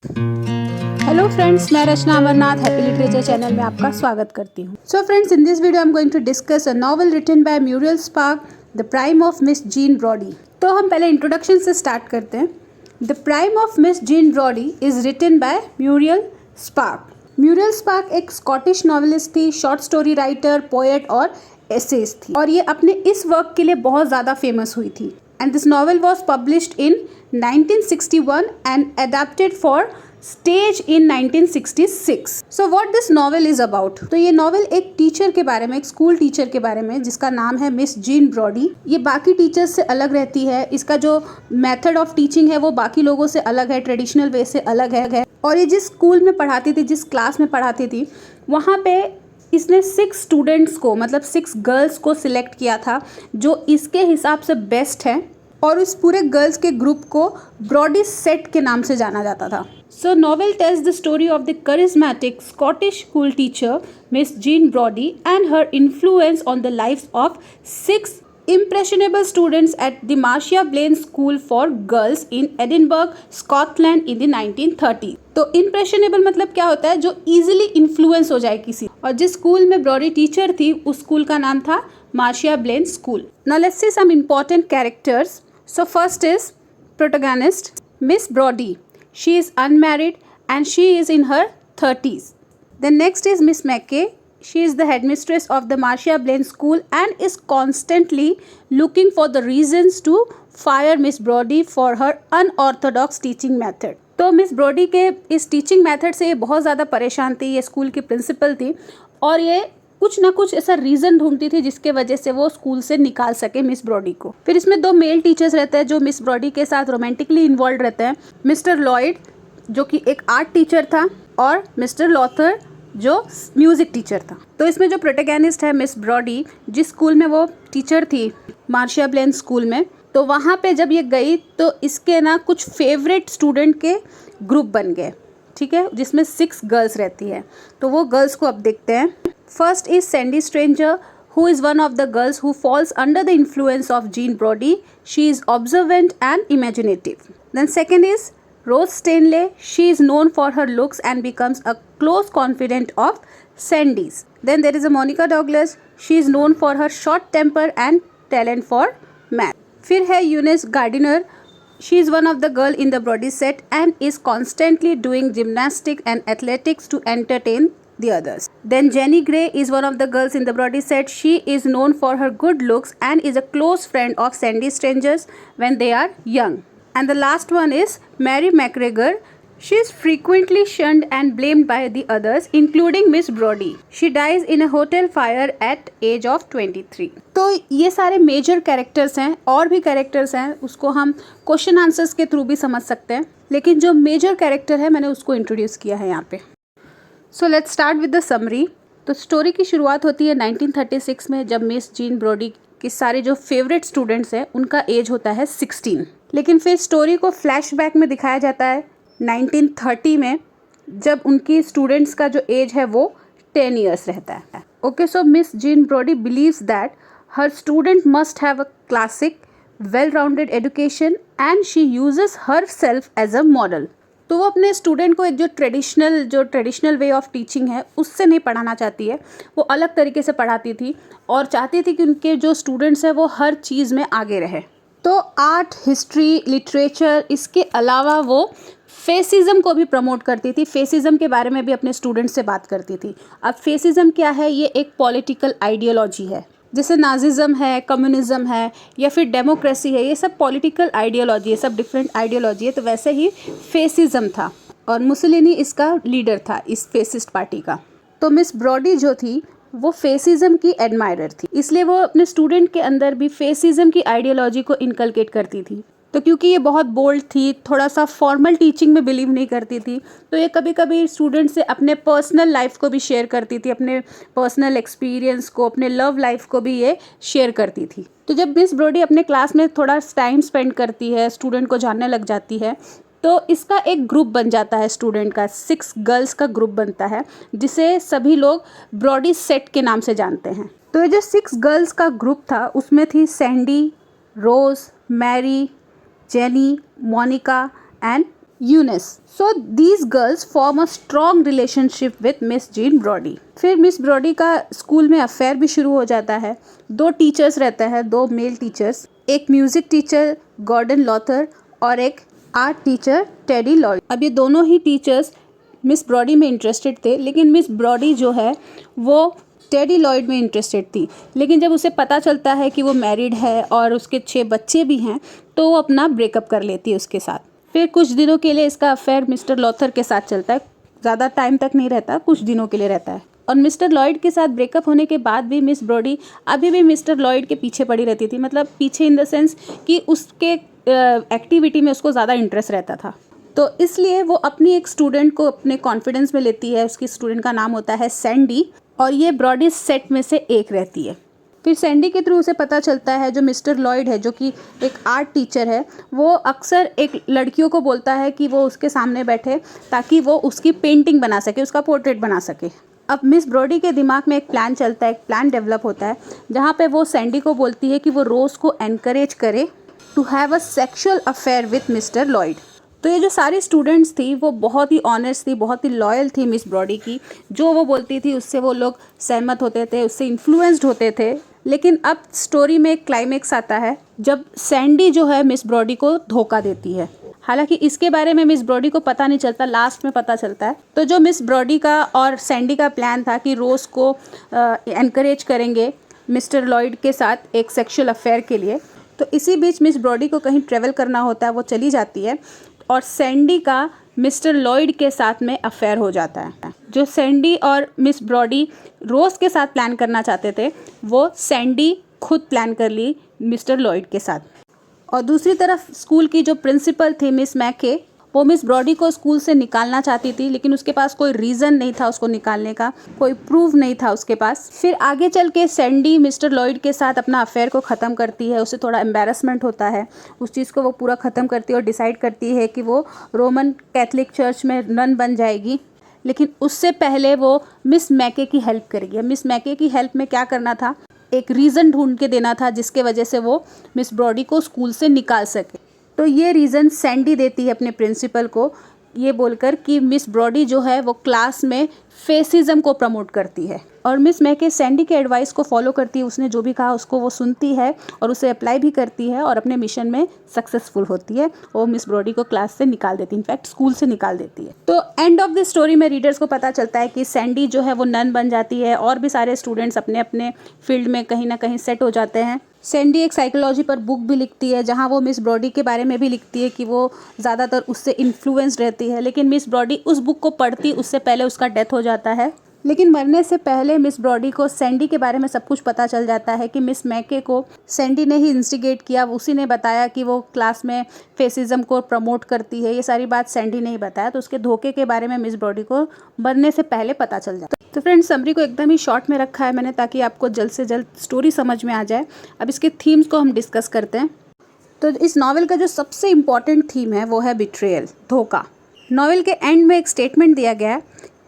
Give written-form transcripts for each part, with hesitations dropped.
Hello friends, मैं Rachna Amarnath happy literature channel में आपका स्वागत करती हूँ। So friends, in this video I am going to discuss a novel written by Muriel Spark, the prime of Miss Jean Brodie. तो हम पहले इंट्रोडक्शन से स्टार्ट करते हैं। The prime of Miss Jean Brodie is written by Muriel Spark. Muriel Spark एक Scottish novelist थी, short story writer, poet और essays थी, और ये अपने इस वर्क के लिए बहुत ज़्यादा फेमस हुई थी। And this novel was published in 1961 and adapted for stage in 1966. So what this novel is about? तो ये नॉवल एक टीचर के बारे में, एक स्कूल टीचर के बारे में, जिसका नाम है मिस जीन ब्रॉडी। ये बाकी टीचर्स से अलग रहती है। इसका जो मेथड ऑफ टीचिंग है वो बाकी लोगों से अलग है, ट्रेडिशनल वे से अलग है। और ये जिस स्कूल में पढ़ाती थी, जिस क्लास में पढ़ाती थी, वहाँ पे इसने 6 स्टूडेंट्स को, मतलब 6 गर्ल्स को सिलेक्ट किया था जो इसके हिसाब से बेस्ट हैं, और उस पूरे गर्ल्स के ग्रुप को ब्रॉडी सेट के नाम से जाना जाता था। So novel tells the story of the charismatic Scottish school teacher Miss Jean Brodie and her influence on the lives of 6 impressionable students at the Marcia Blaine School for Girls in Edinburgh, Scotland in the 1930s. तो impressionable मतलब क्या होता है? जो easily influence हो जाए किसी। और जिस स्कूल में ब्रॉडी टीचर थी, उस स्कूल का नाम था Marcia Blaine school. Now let's see some important characters. So first is protagonist Miss Brody. She is unmarried and she is in her 30s. Then next is Miss Mackay. She is the headmistress of the Marcia Blaine School and is constantly looking for the reasons to fire Miss Brody for her unorthodox teaching method. तो miss Brody के इस teaching method से ये बहुत ज़्यादा परेशान थी। ये स्कूल की प्रिंसिपल थी और ये कुछ ना कुछ ऐसा रीज़न ढूंढती थी जिसके वजह से वो स्कूल से निकाल सके मिस ब्रॉडी को। फिर इसमें 2 मेल टीचर्स रहते हैं जो मिस ब्रॉडी के साथ रोमांटिकली इन्वॉल्व रहते हैं। मिस्टर लॉयड जो कि एक आर्ट टीचर था, और मिस्टर लॉथर जो म्यूज़िक टीचर था। तो इसमें जो प्रोटैगनिस्ट है मिस ब्रॉडी, जिस स्कूल में वो टीचर थी मार्शिया ब्लेन स्कूल में, तो वहाँ पे जब ये गई तो इसके ना कुछ फेवरेट स्टूडेंट के ग्रुप बन गए, ठीक है, जिसमें 6 गर्ल्स रहती है। तो वो गर्ल्स को अब देखते हैं। First is Sandy stranger, who is one of the girls who falls under the influence of Jean Brody. She is observant and imaginative. Then second is Rose Stanley. She is known for her looks and becomes a close confidant of Sandy's. Then there is a Monica Douglas. She is known for her short temper and talent for math. फिर है Eunice Gardiner. She is one of the girl in the Brody set and is constantly doing gymnastics and athletics to entertain the others. Then Jenny Gray is one of the girls in the Brody set. She is known for her good looks and is a close friend of Sandy strangers when they are young. And the last one is Mary McGregor. She is frequently shunned and blamed by the others, including Miss Brody. She dies in a hotel fire at age of 23. तो ये सारे major characters हैं, और भी characters हैं, उसको हम question answers के थ्रू भी समझ सकते हैं, लेकिन जो मेजर कैरेक्टर है मैंने उसको इंट्रोड्यूस किया है यहाँ पे। So let's start with the summary. तो स्टोरी की शुरुआत होती है 1936 में, जब मिस जीन ब्रॉडी के सारे जो फेवरेट स्टूडेंट्स हैं उनका एज होता है 16। लेकिन फिर स्टोरी को फ्लैशबैक में दिखाया जाता है 1930 में, जब उनकी स्टूडेंट्स का जो एज है वो 10 ईयर्स रहता है। Okay, so Miss Jean Brodie believes that her student must have a classic well rounded education and she uses herself as a model. तो वो अपने स्टूडेंट को एक जो ट्रेडिशनल वे ऑफ टीचिंग है उससे नहीं पढ़ाना चाहती है, वो अलग तरीके से पढ़ाती थी और चाहती थी कि उनके जो स्टूडेंट्स हैं वो हर चीज़ में आगे रहे। तो आर्ट, हिस्ट्री, लिटरेचर, इसके अलावा वो फेसिज़म को भी प्रमोट करती थी। फेसिज़म के बारे में भी अपने स्टूडेंट्स से बात करती थी। अब फेसिज़म क्या है? ये एक पॉलिटिकल आइडियोलॉजी है, जैसे नाजिज़म है, कम्युनिज़म है, या फिर डेमोक्रेसी है, ये सब पॉलिटिकल आइडियोलॉजी है, सब डिफरेंट आइडियोलॉजी है। तो वैसे ही फेसिज़म था, और मुसोलिनी इसका लीडर था, इस फेसिस्ट पार्टी का। तो मिस ब्रॉडी जो थी वो फेसिज़म की एडमायरर थी, इसलिए वो अपने स्टूडेंट के अंदर भी फेसिज़म की आइडियोलॉजी को इनकलकेट करती थी। तो क्योंकि ये बहुत बोल्ड थी, थोड़ा सा फॉर्मल टीचिंग में बिलीव नहीं करती थी, तो ये कभी कभी स्टूडेंट से अपने पर्सनल लाइफ को भी शेयर करती थी, अपने पर्सनल एक्सपीरियंस को, अपने लव लाइफ को भी ये शेयर करती थी। तो जब मिस ब्रॉडी अपने क्लास में थोड़ा टाइम स्पेंड करती है, स्टूडेंट को जानने लग जाती है, तो इसका एक ग्रुप बन जाता है स्टूडेंट का, 6 गर्ल्स का ग्रुप बनता है, जिसे सभी लोग ब्रॉडी सेट के नाम से जानते हैं। तो ये जो 6 गर्ल्स का ग्रुप था उसमें थी Sandy, Rose, Mary, Jenny, Monica and Eunice. So these girls form a strong relationship with Miss Jean Brodie. फिर मिस ब्रॉडी का स्कूल में अफेयर भी शुरू हो जाता है। 2 टीचर्स रहते हैं, 2 मेल टीचर्स, एक म्यूजिक टीचर गॉर्डन लॉथर और एक आर्ट टीचर टेडी लॉयड। अब ये दोनों ही टीचर्स मिस ब्रॉडी में इंटरेस्टेड थे, लेकिन मिस ब्रॉडी जो है वो टेडी लॉयड में इंटरेस्टेड थी। लेकिन जब उसे पता चलता है कि वो मैरिड है और उसके 6 बच्चे भी हैं, तो वो अपना ब्रेकअप कर लेती है उसके साथ। फिर कुछ दिनों के लिए इसका अफेयर मिस्टर लॉथर के साथ चलता है। ज़्यादा टाइम तक नहीं रहता, कुछ दिनों के लिए रहता है। और मिस्टर लॉयड के साथ ब्रेकअप होने के बाद भी मिस ब्रॉडी अभी भी मिस्टर लॉयड के पीछे पड़ी रहती थी। मतलब पीछे इन द सेंस कि उसके एक्टिविटी में उसको ज़्यादा इंटरेस्ट रहता था। तो इसलिए वो अपनी एक स्टूडेंट को अपने कॉन्फिडेंस में लेती है। उसकी स्टूडेंट का नाम होता है सैंडी और ये ब्रॉडी सेट में से एक रहती है। फिर सैंडी के थ्रू उसे पता चलता है जो मिस्टर लॉयड है, जो कि एक आर्ट टीचर है, वो अक्सर एक लड़कियों को बोलता है कि वो उसके सामने बैठे ताकि वो उसकी पेंटिंग बना सके, उसका पोर्ट्रेट बना सके। अब मिस ब्रॉडी के दिमाग में एक प्लान चलता है, एक प्लान डेवलप होता है, जहाँ पे वो सैंडी को बोलती है कि वो रोज़ को एनकरेज करे to have a sexual affair with mister Lloyd. तो ये जो सारी स्टूडेंट्स थी वो बहुत ही ऑनेस्ट थी, बहुत ही लॉयल थी मिस ब्रॉडी की। जो वो बोलती थी उससे वो लोग सहमत होते थे, उससे इन्फ्लुएंस्ड होते थे। लेकिन अब स्टोरी में एक क्लाइमेक्स आता है जब सैंडी जो है मिस ब्रॉडी को धोखा देती है। हालांकि इसके बारे में मिस ब्रॉडी को पता नहीं चलता, लास्ट में पता चलता है। तो जो मिस ब्रॉडी का और सैंडी का प्लान था कि रोज़ को एनकरेज करेंगे मिस्टर लॉयड के साथ एक सेक्सुअल अफेयर के लिए, तो इसी बीच मिस ब्रॉडी को कहीं ट्रेवल करना होता है, वो चली जाती है और सैंडी का मिस्टर लॉयड के साथ में अफेयर हो जाता है। जो सैंडी और मिस ब्रॉडी रोज़ के साथ प्लान करना चाहते थे, वो सैंडी खुद प्लान कर ली मिस्टर लॉयड के साथ। और दूसरी तरफ स्कूल की जो प्रिंसिपल थी मिस मैके, वो मिस ब्रॉडी को स्कूल से निकालना चाहती थी, लेकिन उसके पास कोई रीज़न नहीं था उसको निकालने का, कोई प्रूफ नहीं था उसके पास। फिर आगे चल के सैंडी मिस्टर लॉयड के साथ अपना अफेयर को ख़त्म करती है। उसे थोड़ा एम्बैरसमेंट होता है, उस चीज़ को वो पूरा ख़त्म करती है और डिसाइड करती है कि वो रोमन कैथलिक चर्च में नन बन जाएगी। लेकिन उससे पहले वो मिस मैके की हेल्प करेगी। मिस मैके की हेल्प में क्या करना था, एक रीज़न ढूंढ के देना था जिसके वजह से वो मिस ब्रॉडी को स्कूल से निकाल सके। तो ये रीज़न सैंडी देती है अपने प्रिंसिपल को, ये बोलकर कि मिस ब्रॉडी जो है वो क्लास में फेसिज्म को प्रमोट करती है। और मिस मैके सैंडी के एडवाइस को फॉलो करती है। उसने जो भी कहा उसको वो सुनती है और उसे अप्लाई भी करती है और अपने मिशन में सक्सेसफुल होती है। वो मिस ब्रॉडी को क्लास से निकाल देती है, इनफैक्ट स्कूल से निकाल देती है। तो एंड ऑफ द स्टोरी में रीडर्स को पता चलता है कि सैंडी जो है वो नन बन जाती है और भी सारे स्टूडेंट्स अपने अपने फील्ड में कहीं ना कहीं सेट हो जाते हैं। सैंडी एक साइकोलॉजी पर बुक भी लिखती है, जहाँ वो मिस ब्रॉडी के बारे में भी लिखती है कि वो ज़्यादातर उससे इन्फ्लुएंस रहती है। लेकिन मिस ब्रॉडी उस बुक को पढ़ती उससे पहले उसका डेथ हो जाता है। लेकिन मरने से पहले मिस ब्रॉडी को सैंडी के बारे में सब कुछ पता चल जाता है कि मिस मैके को सैंडी ने ही इंस्टिगेट किया। उसी ने बताया कि वो क्लास में फेसिज्म को प्रमोट करती है। ये सारी बात सैंडी ने ही बताया। तो उसके धोखे के बारे में मिस ब्रॉडी को मरने से पहले पता चल जाता है। तो फ्रेंड्स, समरी को एकदम ही शॉर्ट में रखा है मैंने, ताकि आपको जल्द से जल्द स्टोरी समझ में आ जाए। अब इसके थीम्स को हम डिस्कस करते हैं। तो इस नावल का जो सबसे इम्पॉर्टेंट थीम है वो है बिट्रेयल, धोखा। नावल के एंड में एक स्टेटमेंट दिया गया है,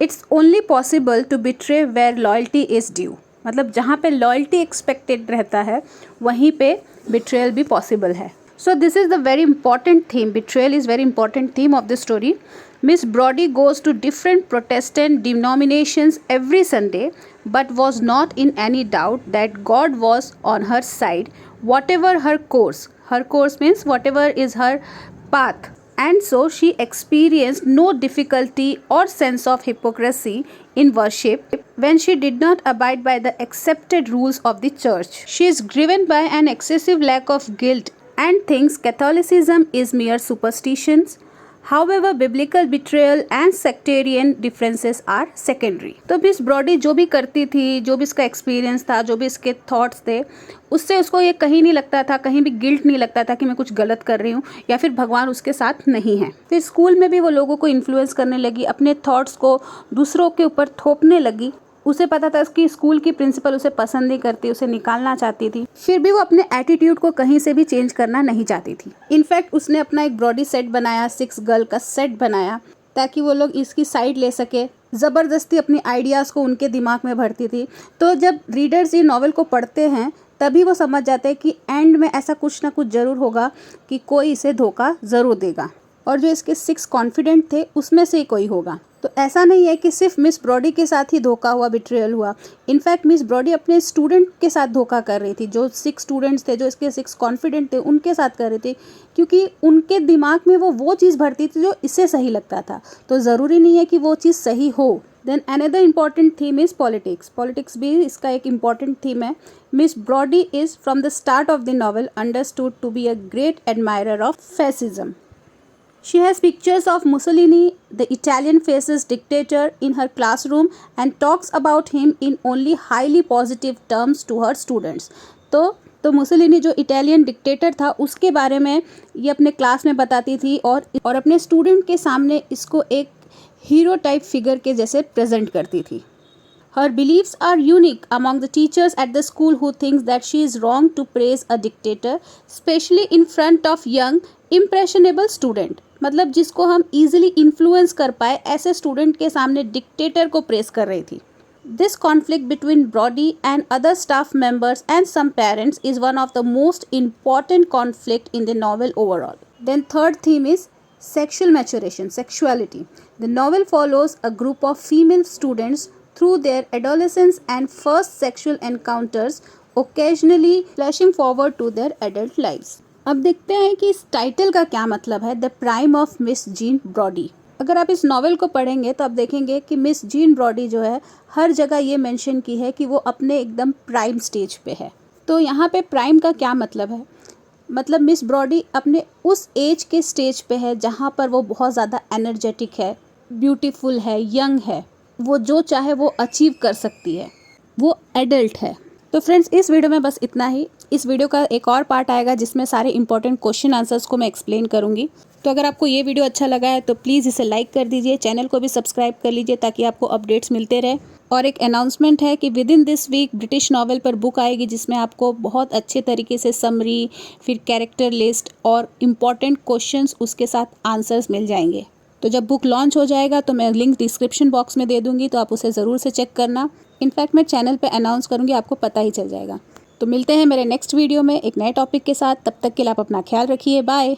it's only possible to betray where loyalty is due. मतलब जहाँ पे लॉयल्टी एक्सपेक्टेड रहता है वहीं पे बिट्रेयल भी पॉसिबल है। So this is the very important theme. Betrayal is very important theme of the story. Miss Broddy goes to different Protestant denominations every Sunday, but was not in any doubt that God was on her side, whatever her course. Her course means whatever is her path. And so she experienced no difficulty or sense of hypocrisy in worship when she did not abide by the accepted rules of the church. She is driven by an excessive lack of guilt and thinks Catholicism is mere superstitions. However, biblical betrayal and sectarian differences are secondary. तो miss Brody जो भी करती थी, जो भी इसका experience था, जो भी इसके थॉट्स थे, उससे उसको ये कहीं नहीं लगता था, कहीं भी गिल्ट नहीं लगता था कि मैं कुछ गलत कर रही हूँ या फिर भगवान उसके साथ नहीं है। फिर स्कूल में भी वो लोगों को इन्फ्लुएंस करने लगी, अपने थॉट्स को दूसरों के ऊपर थोपने लगी। उसे पता था कि स्कूल की प्रिंसिपल उसे पसंद नहीं करती, उसे निकालना चाहती थी। फिर भी वो अपने एटीट्यूड को कहीं से भी चेंज करना नहीं चाहती थी। इनफैक्ट उसने अपना एक ब्रॉडी सेट बनाया, 6 गर्ल का सेट बनाया, ताकि वो लोग इसकी साइड ले सके। ज़बरदस्ती अपनी आइडियाज़ को उनके दिमाग में भरती थी। तो जब रीडर्स ये नॉवेल को पढ़ते हैं तभी वो समझ जाते हैं कि एंड में ऐसा कुछ ना कुछ ज़रूर होगा कि कोई इसे धोखा ज़रूर देगा। और जो इसके 6 कॉन्फिडेंट थे उसमें से ही कोई होगा। तो ऐसा नहीं है कि सिर्फ मिस ब्रॉडी के साथ ही धोखा हुआ, बिट्रेयल हुआ। इनफैक्ट मिस ब्रॉडी अपने स्टूडेंट के साथ धोखा कर रही थी। जो 6 स्टूडेंट्स थे, जो इसके 6 कॉन्फिडेंट थे, उनके साथ कर रही थी, क्योंकि उनके दिमाग में वो चीज़ भरती थी जो इसे सही लगता था। तो ज़रूरी नहीं है कि वो चीज़ सही हो। Then another important theme is politics. Politics भी इसका एक इम्पॉर्टेंट थीम है। Miss Brodie is from the start of the novel understood to be a great admirer of fascism. She has pictures of Mussolini, the Italian fascist dictator, in her classroom and talks about him in only highly positive terms to her students. तो Mussolini जो Italian dictator था उसके बारे में ये अपने class में बताती थी और अपने स्टूडेंट के सामने इसको एक हीरो टाइप फिगर के जैसे प्रेजेंट करती थी। Her beliefs are unique among the teachers at the school who thinks that she is wrong to praise a dictator, especially in front of young, impressionable student. मतलब जिसको हम easily influence कर पाए ऐसे स्टूडेंट के सामने डिक्टेटर को press कर रही थी। This conflict between Brody and other staff members and some parents is one of the most important conflict in the novel overall. Then third theme is sexual maturation, sexuality. The novel follows a group of female students through their adolescence and first sexual encounters, occasionally flashing forward to their adult lives. अब देखते हैं कि इस title का क्या मतलब है, the prime of Miss Jean Brodie. अगर आप इस नॉवेल को पढ़ेंगे तो आप देखेंगे कि मिस जीन ब्रॉडी जो है हर जगह ये मेंशन की है कि वो अपने एकदम प्राइम स्टेज पे है। तो यहाँ पे प्राइम का क्या मतलब है, मतलब मिस ब्रॉडी अपने उस एज के स्टेज पे है जहाँ पर वो बहुत ज़्यादा एनर्जेटिक है, ब्यूटीफुल है, यंग है, वो जो चाहे वो अचीव कर सकती है, वो एडल्ट है। तो फ्रेंड्स इस वीडियो में बस इतना ही। इस वीडियो का एक और पार्ट आएगा जिसमें सारे इंपॉर्टेंट क्वेश्चन आंसर्स को मैं एक्सप्लेन करूंगी। तो अगर आपको ये वीडियो अच्छा लगा है तो प्लीज़ इसे लाइक कर दीजिए, चैनल को भी सब्सक्राइब कर लीजिए ताकि आपको अपडेट्स मिलते रहे। और एक अनाउंसमेंट है कि within this week British novel पर बुक आएगी जिसमें आपको बहुत अच्छे तरीके से समरी, फिर कैरेक्टर लिस्ट और इम्पॉर्टेंट क्वेश्चंस उसके साथ आंसर्स मिल जाएंगे। तो जब बुक लॉन्च हो जाएगा तो मैं लिंक डिस्क्रिप्शन बॉक्स में दे दूंगी, तो आप उसे ज़रूर से चेक करना। इनफैक्ट मैं चैनल पे अनाउंस करूंगी, आपको पता ही चल जाएगा। तो मिलते हैं मेरे नेक्स्ट वीडियो में एक नए टॉपिक के साथ। तब तक के लिए आप अपना ख्याल रखिए। बाय।